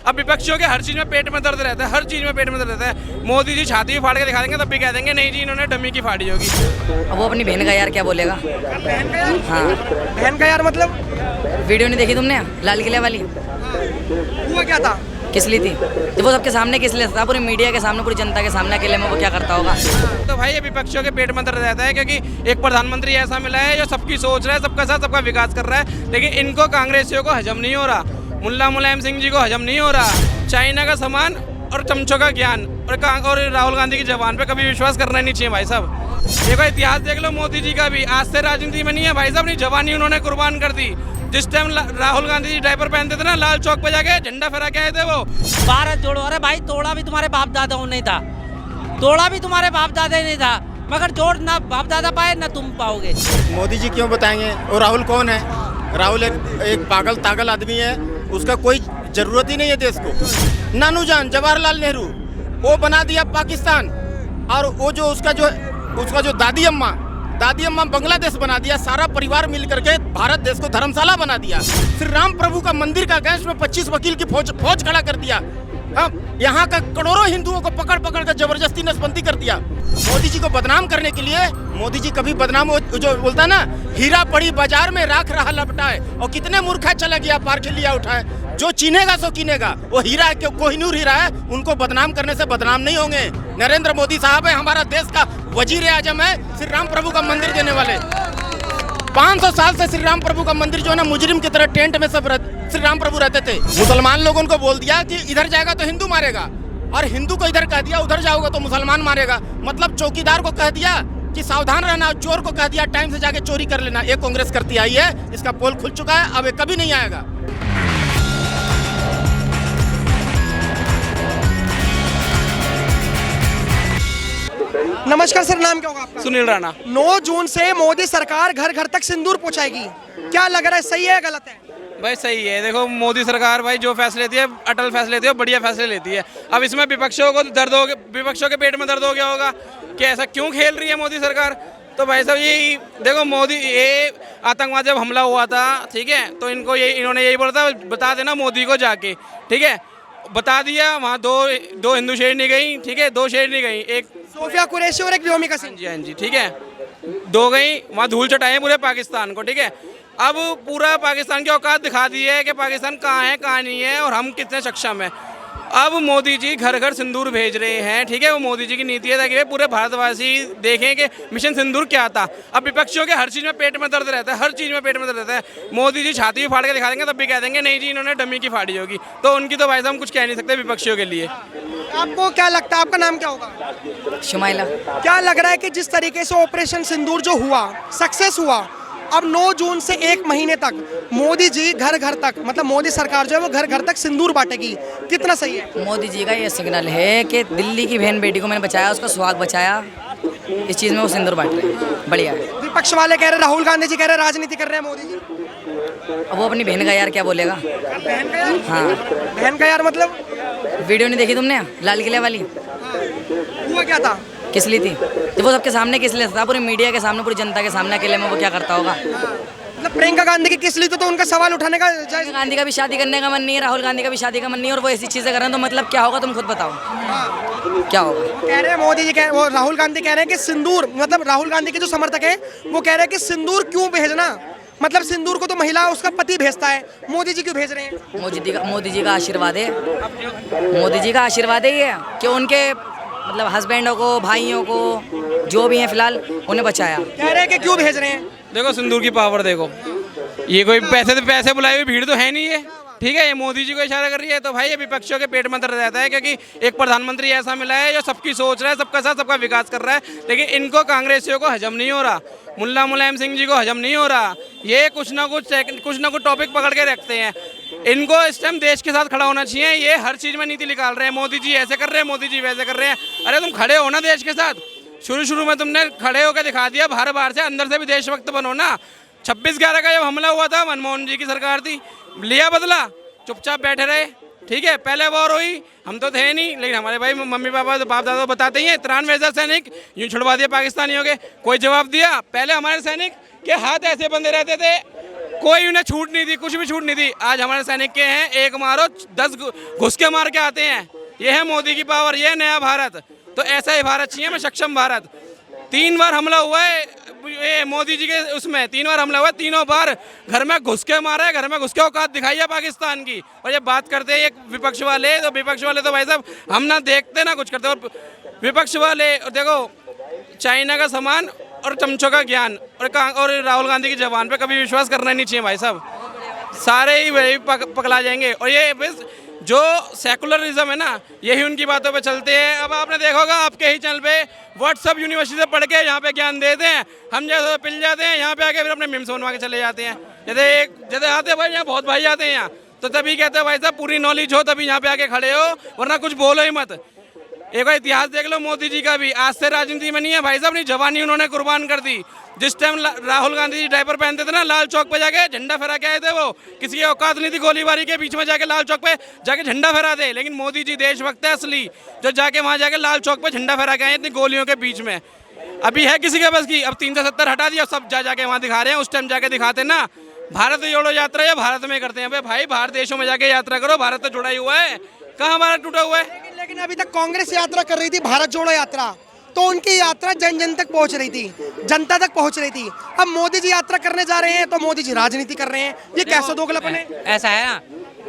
अब विपक्षियों के हर चीज़ में पेट में दर्द रहता है, हर चीज़ में पेट में दर्द रहता है। मोदी जी छाती भी फाड़ के दिखा देंगे तब भी कह देंगे नहीं जी इन्होंने डमी की फाड़ी होगी। अब वो अपनी बहन का यार क्या बोलेगा। बहन का यार? हाँ, बहन का यार मतलब वीडियो नहीं देखी तुमने लाल किले वाली? हुआ क्या था? किस ली थी? जब वो सबके सामने किस लिए था, पूरी मीडिया के सामने, पूरी जनता के सामने अकेले में वो क्या करता होगा। तो भाई ये विपक्षियों के पेट में दर्द रहता है क्योंकि एक प्रधानमंत्री ऐसा मिला है जो सबकी सोच रहा है, सबका साथ सबका विकास कर रहा है, लेकिन इनको कांग्रेसियों को हजम नहीं हो रहा। मुल्ला मुलायम सिंह जी को हजम नहीं हो रहा। चाइना का सामान और चमचों का ज्ञान और राहुल गांधी की जबान पे कभी विश्वास करना नहीं चाहिए भाई साहब। देखो इतिहास देख लो मोदी जी का भी, आज से राजनीति में नहीं है भाई साहब, अपनी जवानी उन्होंने कुर्बान कर दी। जिस टाइम राहुल गांधी जी डायपर पहनते थे ना, लाल चौक पे जाके झंडा फहरा के आए थे वो। भारत जोड़ो, अरे भाई तोड़ा भी तुम्हारे बाप दादाओं ने था, तोड़ा भी तुम्हारे बाप दादा नहीं था, मगर जोड़ ना बाप दादा पाए ना तुम पाओगे। मोदी जी क्यों बताएंगे? और राहुल कौन है? राहुल एक पागल तागल आदमी है, उसका कोई जरूरत ही नहीं है देश को। नानू जान जवाहरलाल नेहरू वो बना दिया पाकिस्तान, और वो जो उसका जो दादी अम्मा बांग्लादेश बना दिया। सारा परिवार मिल करके भारत देश को धर्मशाला बना दिया। श्री राम प्रभु का मंदिर का गैस में 25 वकील की फौज खड़ा कर दिया। यहाँ का करोड़ों हिंदुओं को पकड़ कर जबरदस्ती नसबंदी कर दिया। मोदी जी को बदनाम करने के लिए, मोदी जी कभी बदनाम जो बोलता है ना, हीरा पड़ी बाजार में राख रहा लपटाए, और कितने मूर्खा चला गया पार के लिया उठाए। जो चिन्हेगा सो कीनेगा, वो हीरा है, कोहिनूर हीरा है, उनको बदनाम करने से बदनाम नहीं होंगे। नरेंद्र मोदी साहब है हमारा देश का वजीर आजम है, श्री राम प्रभु का मंदिर देने वाले। 500 साल से श्री राम प्रभु का मंदिर जो है ना, मुजरिम की तरह टेंट में सब श्री राम प्रभु रहते थे। मुसलमान लोगों को बोल दिया कि इधर जाएगा तो हिंदू मारेगा, और हिंदू को इधर कह दिया उधर जाओगे तो मुसलमान मारेगा। मतलब चौकीदार को कह दिया कि सावधान रहना, चोर को कह दिया टाइम से जाके चोरी कर लेना। ये कांग्रेस करती आई है, इसका पोल खुल चुका है, अब ये कभी नहीं आएगा। नमस्कार सर, नाम क्या होगा आपका? सुनील राणा। 9 जून से मोदी सरकार घर घर तक सिंदूर पहुंचाएगी, क्या लग रहा है, सही है गलत है? भाई सही है। देखो मोदी सरकार भाई जो फैसले लेती है, अटल फैसले लेती है, बढ़िया फैसले लेती है। अब इसमें विपक्षियों को दर्द हो गया, विपक्षियों के पेट में दर्द हो गया होगा कि ऐसा क्यों खेल रही है मोदी सरकार। तो भाई साहब यही देखो, मोदी ये आतंकवाद जब हमला हुआ था, ठीक है, तो इन्होंने यही बोला था बता देना मोदी को जाके, ठीक है, बता दिया। वहाँ दो हिंदू शेरनी गई, ठीक है, 2 शेरनी गई, एक सोफिया कुरैशी और एक व्योमिका सिंह। हाँ जी, ठीक है, 2 गई, वहाँ धूल चटाए पूरे पाकिस्तान को, ठीक है। अब पूरा पाकिस्तान की औकात दिखा दी है कि पाकिस्तान कहाँ है कहाँ नहीं है और हम कितने सक्षम हैं। अब मोदी जी घर घर सिंदूर भेज रहे हैं, ठीक है, वो मोदी जी की नीति है ताकि पूरे भारतवासी देखें कि मिशन सिंदूर क्या था। अब विपक्षियों के हर चीज़ में पेट में दर्द रहता है, हर चीज़ में पेट में दर्द रहता है। मोदी जी छाती भी फाड़ के दिखा देंगे तब भी कह देंगे नहीं जी इन्होंने डमी की फाड़ी होगी। तो उनकी तो भाई साहब हम कुछ कह नहीं सकते विपक्षियों के लिए। आपको क्या लगता है, आपका नाम क्या होगा? शुमाइला। क्या लग रहा है कि जिस तरीके से ऑपरेशन सिंदूर जो हुआ, सक्सेस हुआ, अब 9 जून से 1 महीने तक मोदी जी घर घर तक, मतलब मोदी सरकार जो है वो घर घर तक सिंदूर बांटेगी, कितना सही है? मोदी जी का ये सिग्नल है कि दिल्ली की बहन बेटी को मैंने बचाया, उसका सुहाग बचाया, इस चीज़ में वो सिंदूर बांट रहे हैं, बढ़िया है। विपक्ष वाले कह रहे, राहुल गांधी जी कह रहे राजनीति कर रहे हैं मोदी जी। अब वो अपनी बहन का यार क्या बोलेगा। बहन का यार? हाँ, बहन का यार मतलब? वीडियो नहीं देखी तुमने लाल किले वाली? हुआ क्या था? किस ली थी? जब वो सबके सामने किस लिए था, पूरी मीडिया के सामने, पूरी जनता के सामने अकेले में वो क्या करता होगा। मतलब प्रियंका गांधी की किस लिए तो उनका सवाल उठाने का जायज। गांधी का भी शादी करने का मन नहीं है, राहुल गांधी का भी शादी का मन नहीं है, और वो ऐसी चीज़ें कर रहे हैं, तो मतलब क्या होगा, तुम खुद बताओ क्या होगा। कह रहे हैं मोदी जी वो राहुल गांधी कह रहे हैं कि सिंदूर, मतलब राहुल गांधी के जो समर्थक है वो कह रहे हैं कि सिंदूर क्यों भेजना, मतलब सिंदूर को तो महिला उसका पति भेजता है, मोदी जी क्यों भेज रहे हैं? मोदी जी का आशीर्वाद है, मोदी जी का आशीर्वाद है ये कि उनके मतलब हस्बैंडों को, भाइयों को, जो भी हैं फिलहाल उन्हें बचाया। कह रहे हैं कि क्यों भेज रहे हैं? देखो सिंदूर की पावर देखो, ये कोई पैसे बुलाए हुई भीड़ तो है नहीं है, ठीक है, ये मोदी जी को इशारा कर रही है। तो भाई ये विपक्षियों के पेट में दर्द रहता है क्योंकि एक प्रधानमंत्री ऐसा मिला है जो सबकी सोच रहा है, सबका साथ सबका विकास कर रहा है, लेकिन इनको कांग्रेसियों को हजम नहीं हो रहा। मुल्ला मुलायम सिंह जी को हजम नहीं हो रहा। ये कुछ ना कुछ टॉपिक पकड़ के रखते हैं। इनको इस टाइम देश के साथ खड़ा होना चाहिए। ये हर चीज़ में नीति निकाल रहे हैं, मोदी जी ऐसे कर रहे हैं, मोदी जी वैसे कर रहे हैं। अरे तुम खड़े हो ना देश के साथ, शुरू में तुमने खड़े होकर दिखा दिया, बाहर से अंदर से भी देशभक्त बनो ना। 26/11 का जब हमला हुआ था, मनमोहन जी की सरकार थी, लिया बदला, चुपचाप बैठे रहे, ठीक है। पहले वॉर हुई, हम तो थे नहीं, लेकिन हमारे भाई मम्मी पापा तो बाप दादा बताते ही हैं, 93,000 सैनिक यूँ छुड़वा दिए पाकिस्तानियों के। कोई जवाब दिया? पहले हमारे सैनिक के हाथ ऐसे बंधे रहते थे कोई उन्हें छूट नहीं दी, कुछ भी छूट नहीं दी। आज हमारे सैनिक के हैं, एक मारो 10 घुस के मार के आते हैं। ये है मोदी की पावर, ये है नया भारत। तो ऐसा ही भारत चाहिए हमें, सक्षम भारत। 3 बार हमला हुआ है ये मोदी जी के उसमें, 3 बार हमला हुआ है, तीनों बार घर में घुस के मारा है, घर में घुस के औकात दिखाई है पाकिस्तान की। और ये बात करते हैं एक विपक्ष वाले, तो विपक्ष वाले तो भाई साहब हम ना देखते ना कुछ करते। और विपक्ष वाले और देखो, चाइना का सामान और चमचों का ज्ञान और राहुल गांधी की जबान पे कभी विश्वास करना नहीं चाहिए भाई साहब। सारे ही वही पकड़ा जाएंगे। और ये बस जो सेकुलरिज्म है ना, यही उनकी बातों पे चलते हैं। अब आपने देखा होगा आपके ही चैनल पे व्हाट्सअप यूनिवर्सिटी से पढ़ के यहाँ पे ज्ञान देते हैं, हम जैसे पिल जाते हैं यहाँ पे आके फिर अपने मिम्स बनवा के चले जाते हैं। जैसे आते हैं भाई, यहाँ बहुत भाई आते हैं यहाँ, तो तभी कहते हैं भाई साहब पूरी नॉलेज हो तभी यहाँ पे आके खड़े हो, वरना कुछ बोलो ही मत। एक बार इतिहास देख लो मोदी जी का भी, आज से राजनीति में नहीं है भाई साहब, नहीं जवानी उन्होंने कुर्बान कर दी। जिस टाइम राहुल गांधी जी डायपर पहनते थे ना, लाल चौक पे जाके झंडा फहरा के आए थे। वो किसी की औकात नहीं थी गोलीबारी के बीच में जाके लाल चौक पे जाके झंडा फहरा दे, लेकिन मोदी जी देशभक्त है असली, जो जाके वहाँ जाके लाल चौक पे झंडा फहरा के आए इतनी गोलियों के बीच में। अभी है किसी के बस की? अब 370 हटा दिया, सब जाके वहाँ दिखा रहे हैं। उस टाइम जाके दिखाते ना, भारत जोड़ो यात्रा या भारत में करते हैं भाई, बाहर देशों में जाके यात्रा करो, भारत तो जुड़ा ही हुआ है, कहाँ भारत टूटा हुआ है। लेकिन अभी तक कांग्रेस यात्रा कर रही थी, भारत जोड़ो यात्रा, तो उनकी यात्रा जन जन तक पहुंच रही थी, जनता तक पहुंच रही थी। अब मोदी जी यात्रा करने जा रहे हैं तो मोदी जी राजनीति कर रहे हैं, ये कैसा दोगलापन है? ऐसा है ना,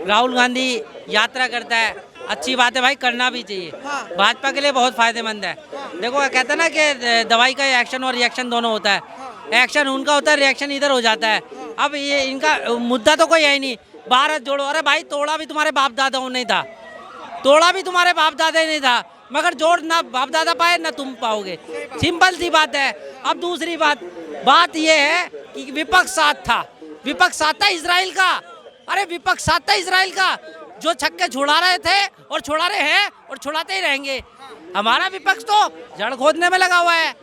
राहुल गांधी यात्रा करता है, अच्छी बात है भाई, करना भी चाहिए। हाँ। भाजपा के लिए बहुत फायदेमंद है। देखो कहते हैं ना कि दवाई का एक्शन और रिएक्शन दोनों होता है। एक्शन उनका होता है, रिएक्शन इधर हो जाता है। अब ये इनका मुद्दा तो कोई है ही नहीं, भारत जोड़ो। अरे भाई तोड़ा भी तुम्हारे बाप दादाओं ने था, तोड़ा भी तुम्हारे बाप दादा नहीं था, मगर जोड़ ना बाप दादा पाए ना तुम पाओगे, सिंपल सी बात है। अब दूसरी बात ये है कि विपक्ष साथ था, विपक्ष साथ था इजराइल का। अरे विपक्ष साथ था इजराइल का, जो छक्के छुड़ा रहे थे और छुड़ा रहे हैं और छुड़ाते ही रहेंगे। हमारा विपक्ष तो जड़ खोदने में लगा हुआ है।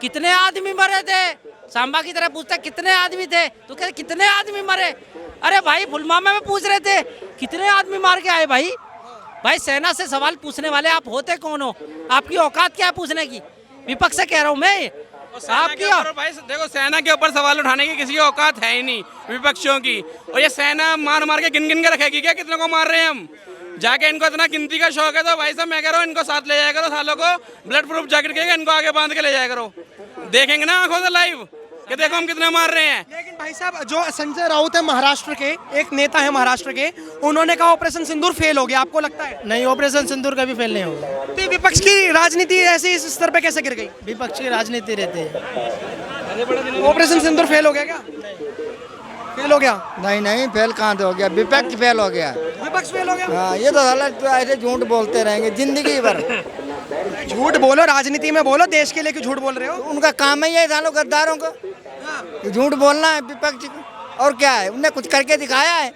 कितने आदमी मरे थे, सांबा की तरह पूछता कितने आदमी थे, तो कहते कितने आदमी मरे। अरे भाई पुलवामा में पूछ रहे थे कितने आदमी मार के आए। भाई सेना से सवाल पूछने वाले आप होते कौन हो? आपकी औकात क्या है पूछने की? विपक्ष से कह रहा हूँ मैं। आपकी भाई देखो, सेना के ऊपर सवाल उठाने की किसी की औकात है ही नहीं विपक्षियों की। और ये सेना मार मार के गिन गिन के रखेगी क्या कितने को मार रहे हैं हम? जाके इनको इतना गिनती का शौक है तो भाई साहब मैं कह रहा हूँ इनको साथ ले जाया करो, सालों को ब्लड प्रूफ जैकेट के इनको आगे बांध के ले जाया करो, देखेंगे ना आंखों से लाइव कि देखो हम कितने मार रहे हैं। लेकिन भाई साहब जो संजय राउत है महाराष्ट्र के, एक नेता है महाराष्ट्र के, उन्होंने कहा ऑपरेशन सिंदूर फेल हो गया, आपको लगता है? नहीं, ऑपरेशन सिंदूर कभी फेल नहीं होगा। तो विपक्ष की राजनीति ऐसी इस स्तर पे कैसे गिर गई? विपक्ष की राजनीति रहती है। ऑपरेशन सिंदूर फेल हो गया क्या? फेल हो गया? नहीं फेल कहाँ से हो गया, विपक्ष फेल हो गया। विपक्ष फेल हो गया? हाँ, ये तो हालत ऐसे झूठ बोलते रहेंगे जिंदगी भर। झूठ बोलो, राजनीति में बोलो, देश के लिए क्यों झूठ बोल रहे हो? उनका काम ही है सालों गद्दारों को झूठ बोलना है विपक्ष को। और क्या है, उनने कुछ करके दिखाया है?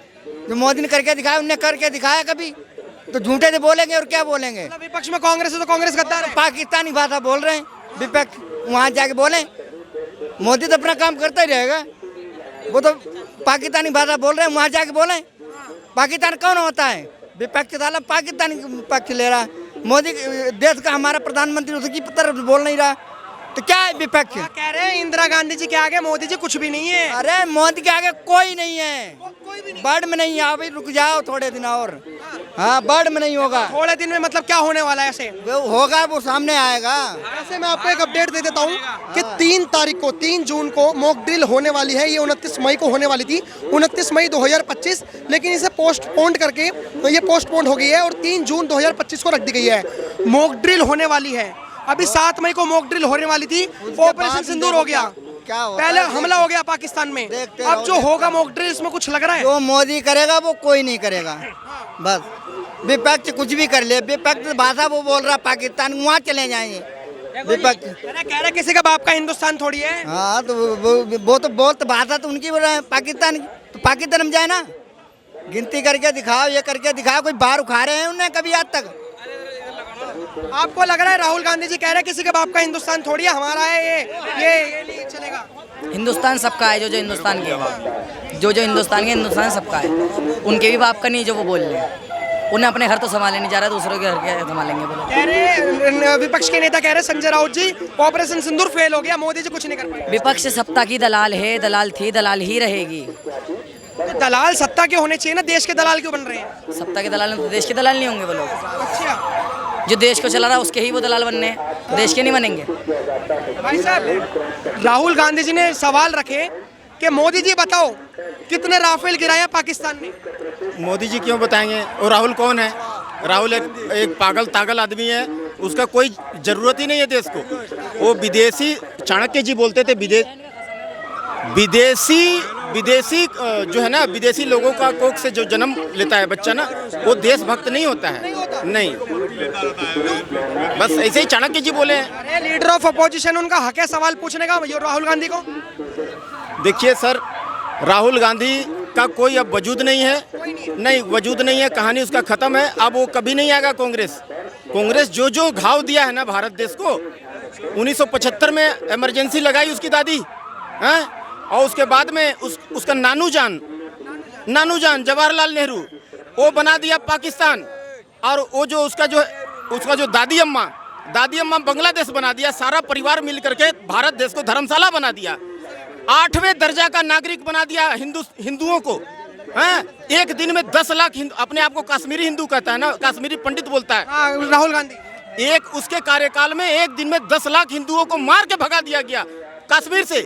जो मोदी ने करके दिखाया, उनने करके दिखाया कभी? तो झूठे से बोलेंगे और क्या बोलेंगे? विपक्ष में कांग्रेस है तो कांग्रेस गद्दार है। पाकिस्तानी भाषा बोल रहे हैं विपक्ष, वहाँ जाके बोले। मोदी तो अपना काम करता ही रहेगा, वो तो पाकिस्तानी भाषा बोल रहे हैं, वहाँ जाके बोले। पाकिस्तान कौन होता है? विपक्ष साला पाकिस्तानी पक्ष ले रहा है। मोदी देश का हमारा प्रधानमंत्री उसकी तरफ बोल नहीं रहा, तो क्या है विपक्ष? कह रहे हैं इंदिरा गांधी जी के आगे मोदी जी कुछ भी नहीं है। अरे मोदी के आगे कोई नहीं है, वर्ड में नहीं है। अभी रुक जाओ थोड़े दिन और। हाँ, वर्ड में नहीं होगा। थोड़े दिन में मतलब क्या होने वाला है? ऐसे वो होगा, वो सामने आएगा। ऐसे मैं आपको एक अपडेट दे देता हूँ कि 3 जून को मॉक ड्रिल होने वाली है। ये 29 मई को होने वाली थी, 29 मई 2025, लेकिन इसे पोस्टपोन करके ये पोस्टपोन हो गई है और 3 जून 2025 को रख दी गई है। मॉक ड्रिल होने वाली है। अभी 7 मई को मॉक ड्रिल होने वाली थी, ऑपरेशन सिंदूर हो गया, पहले हमला हो गया पाकिस्तान में। अब जो होगा मॉक ड्रिल, इसमें कुछ लग रहा है? जो मोदी करेगा वो कोई नहीं करेगा। बस विपक्ष कुछ भी कर ले, विपक्ष भाषा वो बोल रहा पाकिस्तान, वहाँ चले जाएंगे विपक्ष। कह रहे किसी का बाप का हिंदुस्तान थोड़ी है। हाँ, तो वो तो बोलते भाषा तो उनकी बोल रहे हैं पाकिस्तान की, तो पाकिस्तान में जाए ना, गिनती करके दिखाओ, ये करके दिखाओ। कोई बाहर उखाड़े हैं उन्हें कभी आज तक? आपको लग रहा है राहुल गांधी जी कह रहे हैं किसी के बाप का हिंदुस्तान थोड़ी है, हमारा है ये नहीं चलेगा? हिंदुस्तान सबका है, जो हिंदुस्तान के, जो हिंदुस्तान के, हिंदुस्तान सबका है। उनके भी बाप का नहीं जो वो बोल रहे हैं। उन्हें अपने घर तो संभाले नहीं जा रहा, दूसरों के घर के संभालेंगे बोलो। कह रहे विपक्ष के नेता कह रहे संजय राउत जी ऑपरेशन सिंदूर फेल हो गया, मोदी जी कुछ नहीं कर पाए। विपक्ष सत्ता की दलाल है, दलाल थी, दलाल ही रहेगी। तो दलाल सत्ता के होने चाहिए ना, देश के दलाल क्यों बन रहे हैं? सत्ता के दलाल तो देश के दलाल नहीं होंगे वो लोग। अच्छा, जो देश को चला रहा है उसके ही वो दलाल बनने हैं, देश के नहीं बनेंगे। भाई साहब राहुल गांधी जी ने सवाल रखे कि मोदी जी बताओ कितने राफेल गिराया पाकिस्तान ने। मोदी जी क्यों बताएंगे? और राहुल कौन है? राहुल एक पागल तागल आदमी है, उसका कोई ज़रूरत ही नहीं है देश को। वो विदेशी, चाणक्य जी बोलते थे विदेशी जो है ना, विदेशी लोगों का कोख से जो जन्म लेता है बच्चा ना, वो देशभक्त नहीं होता है। नहीं, बस ऐसे ही चाणक्य जी बोले हैं। अरे लीडर ऑफ अपोजिशन, उनका हक है सवाल पूछने का राहुल गांधी को। देखिए सर, राहुल गांधी का कोई अब वजूद नहीं है, नहीं वजूद नहीं है, कहानी उसका खत्म है। अब वो कभी नहीं आएगा। कांग्रेस जो घाव दिया है ना भारत देश को, 1975 में इमरजेंसी लगाई उसकी दादी हैं, और उसके बाद में उसका नानू जान जवाहरलाल नेहरू, वो बना दिया पाकिस्तान। और वो जो उसका जो दादी अम्मा बांग्लादेश बना दिया। सारा परिवार मिल करके भारत देश को धर्मशाला बना दिया। 8वें दर्जा का नागरिक बना दिया हिंदुओं को। हैं, एक दिन में 10 लाख अपने आप को कश्मीरी हिंदू कहता है ना, कश्मीरी पंडित बोलता है। राहुल गांधी उसके कार्यकाल में एक दिन में 10 लाख हिंदुओं को मार के भगा दिया गया कश्मीर से।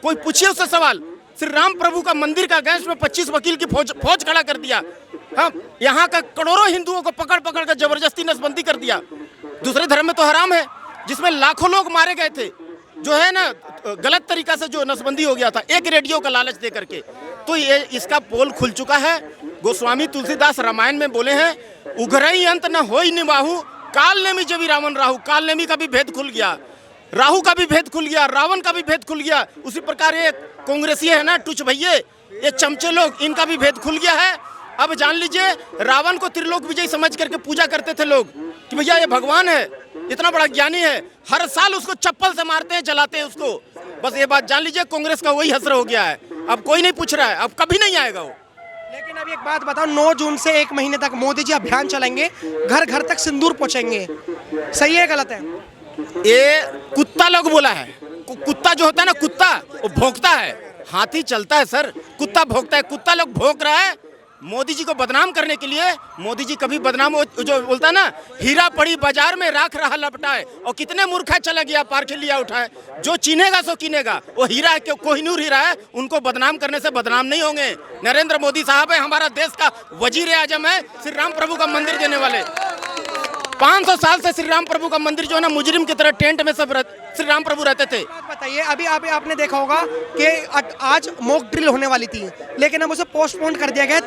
कोई पूछिए उससे सवाल। श्री राम प्रभु का मंदिर का गैस में 25 वकील की फौज खड़ा कर दिया। हाँ, यहाँ का करोड़ों हिंदुओं को पकड़ कर जबरदस्ती नसबंदी कर दिया। दूसरे धर्म में तो हराम है, जिसमें लाखों लोग मारे गए थे, जो है ना गलत तरीका से जो नसबंदी हो गया था एक रेडियो का लालच दे करके। तो ये इसका पोल खुल चुका है। गोस्वामी तुलसीदास रामायण में बोले हैं, उघरई अंत न होई निबाहु, काल नेमी जबी रावण राहु। काल नेमी का भी भेद खुल गया, राहु का भी भेद खुल गया, रावण का भी भेद खुल गया। उसी प्रकार ये कांग्रेसी है ना, टुच भैये, ये चमचे लोग, इनका भी भेद खुल गया है। अब जान लीजिए, रावण को त्रिलोक विजय समझ करके पूजा करते थे लोग कि भैया ये भगवान है, इतना बड़ा ज्ञानी है। हर साल उसको चप्पल से मारते हैं, जलाते हैं उसको। बस ये बात जान लीजिए, कांग्रेस का वही हसर हो गया है। अब कोई नहीं पूछ रहा है, अब कभी नहीं आएगा वो। लेकिन अब एक बात बताओ, 9 जून से 1 महीने तक मोदी जी अभियान चलाएंगे, घर घर तक सिंदूर पहुंचेंगे, सही है गलत है? ये कुत्ता लोग बोला है। कुत्ता जो होता है ना, कुत्ता वो भौंकता है, हाथी चलता है सर, कुत्ता भौंकता है। कुत्ता लोग भौंक रहा है मोदी जी को बदनाम करने के लिए। मोदी जी कभी बदनाम, जो बोलता है ना, हीरा पड़ी बाजार में राख रहा लपटाए, और कितने मूर्खा चला गया पारखी लिया उठाए। जो चीनेगा सो कीनेगा, वो हीरा है, कोहिनूर हीरा है, उनको बदनाम करने से बदनाम नहीं होंगे। नरेंद्र मोदी साहब है, हमारा देश का वजीर आजम है, श्री राम प्रभु का मंदिर देने वाले। 500 साल से श्री राम प्रभु का मंदिर जो है ना, मुजरिम की तरह टेंट में सब श्री राम प्रभु रहते थे। बताइए, अभी आपने देखा होगा कि आज मॉक ड्रिल होने वाली थी, लेकिन अब उसे पोस्टपोन कर दिया गया है,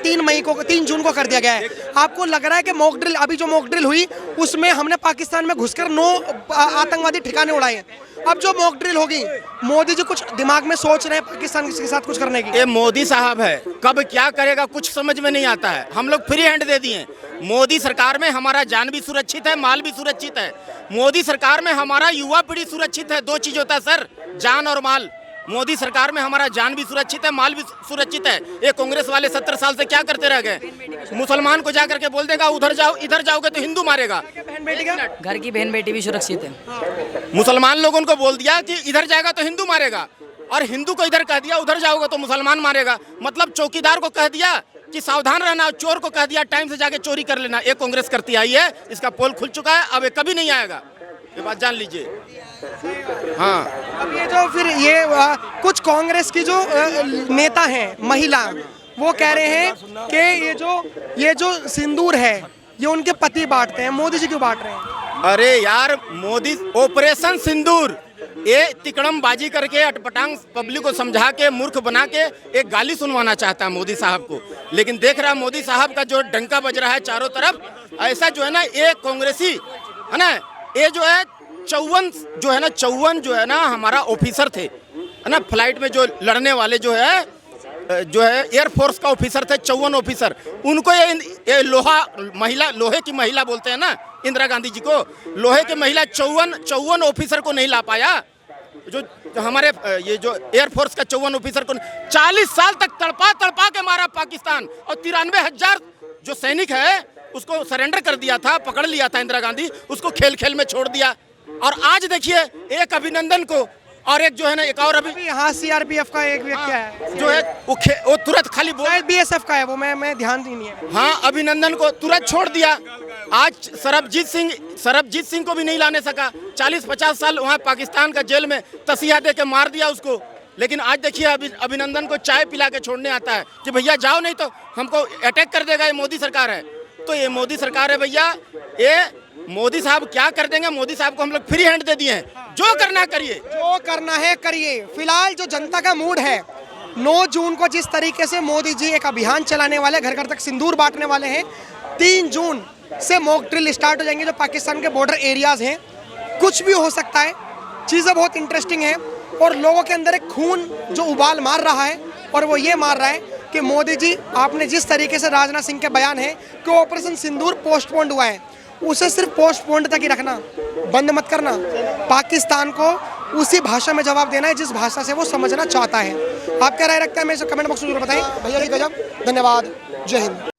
3 जून को कर दिया गया है। आपको लग रहा है कि मॉक ड्रिल, अभी जो मॉक ड्रिल हुई उसमें हमने पाकिस्तान में घुसकर 9 आतंकवादी ठिकाने उड़ाए। अब जो मॉक ड्रिल होगी, मोदी जी कुछ दिमाग में सोच रहे हैं पाकिस्तान के साथ कुछ करने की? ये मोदी साहब है, कब क्या करेगा कुछ समझ में नहीं आता है। हम लोग फ्री हैंड दे दिए। मोदी सरकार में हमारा जान भी सुरक्षित है, माल भी सुरक्षित है। मोदी सरकार में हमारा युवा पीढ़ी सुरक्षित है। 2 चीज होता है सर, जान और माल। मोदी सरकार में हमारा जान भी सुरक्षित है, माल भी सुरक्षित है। ये कांग्रेस वाले 70 साल से क्या करते रह गए? मुसलमान को जाकर के बोल देगा उधर जाओ, इधर जाओगे तो हिंदू मारेगा। घर की बहन बेटी भी सुरक्षित है। मुसलमान लोगों को बोल दिया कि इधर जाएगा तो हिंदू मारेगा, और हिंदू को इधर कह दिया उधर जाओगे तो मुसलमान मारेगा। मतलब चौकीदार को कह दिया कि सावधान रहना, चोर को कह दिया टाइम से जाके चोरी कर लेना। ये कांग्रेस करती आई है, इसका पोल खुल चुका है, अब ये कभी नहीं आएगा, ये बात जान लीजिए। हाँ, अब ये जो फिर ये कुछ कांग्रेस की जो नेता हैं, महिला, वो कह रहे हैं कि ये जो सिंदूर है ये उनके पति बांटते हैं, मोदी जी क्यों बांट रहे हैं? अरे यार, मोदी ऑपरेशन सिंदूर, ये तिकड़म बाजी करके अटपटांग पब्लिक को समझा के मूर्ख बना के एक गाली सुनवाना चाहता है मोदी साहब को। लेकिन देख रहा है मोदी साहब का जो डंका बज रहा है चारों तरफ, ऐसा जो है ना, ये कांग्रेसी है ना, ये जो है 54 जो है ना हमारा ऑफिसर थे, है ना, फ्लाइट में जो लड़ने वाले जो है एयरफोर्स का ऑफिसर थे, 54 ऑफिसर। उनको ये लोहे की महिला बोलते हैं ना, इंदिरा गांधी जी को लोहे की महिला 54 ऑफिसर को नहीं ला पाया। जो हमारे ये जो एयरफोर्स का 54 ऑफिसर को 40 साल तक तड़पा के मारा पाकिस्तान, और 93,000 जो सैनिक है उसको सरेंडर कर दिया था, पकड़ लिया था इंदिरा गांधी, उसको खेल खेल में छोड़ दिया। और आज देखिए एक अभिनंदन को और एक जो है ना एक और अभी यहाँ सीआरपीएफ का एक व्यक्ति है जो है वो तुरंत खाली बोल बीएसएफ का है, वो मैं ध्यान ही नहीं है। हाँ, अभिनंदन को तुरंत छोड़ दिया। आज सरबजीत सिंह को भी नहीं लाने सका, 40-50 साल वहाँ पाकिस्तान का जेल में तसिया दे के मार दिया उसको। लेकिन आज देखिए अभिनंदन को चाय पिला के छोड़ने आता है कि भैया जाओ नहीं तो हमको अटैक कर देगा, ये मोदी सरकार है। तो ये मोदी सरकार है भैया, ये मोदी साहब क्या कर देंगे? मोदी साहब को हम लोग फ्री हैंड दे दिए हैं, जो करना करिए, जो करना है करिए। फिलहाल जो जनता का मूड है, 9 जून को जिस तरीके से मोदी जी एक अभियान चलाने वाले, घर घर तक सिंदूर बांटने वाले हैं, 3 जून से मॉक ड्रिल स्टार्ट हो जाएंगे जो पाकिस्तान के बॉर्डर एरियाज हैं। कुछ भी हो सकता है, चीज़ें बहुत इंटरेस्टिंग है और लोगों के अंदर एक खून जो उबाल मार रहा है, और वो ये मार रहा है कि मोदी जी, आपने जिस तरीके से राजनाथ सिंह के बयान है कि ऑपरेशन सिंदूर पोस्टपोन्ड हुआ है, उसे सिर्फ पोस्टपोन्ड तक ही रखना, बंद मत करना। पाकिस्तान को उसी भाषा में जवाब देना है जिस भाषा से वो समझना चाहता है। आप क्या राय रखते हैं मेरे से कमेंट बॉक्स में जरूर बताएं। भैया जी गजब, धन्यवाद, जय हिंद।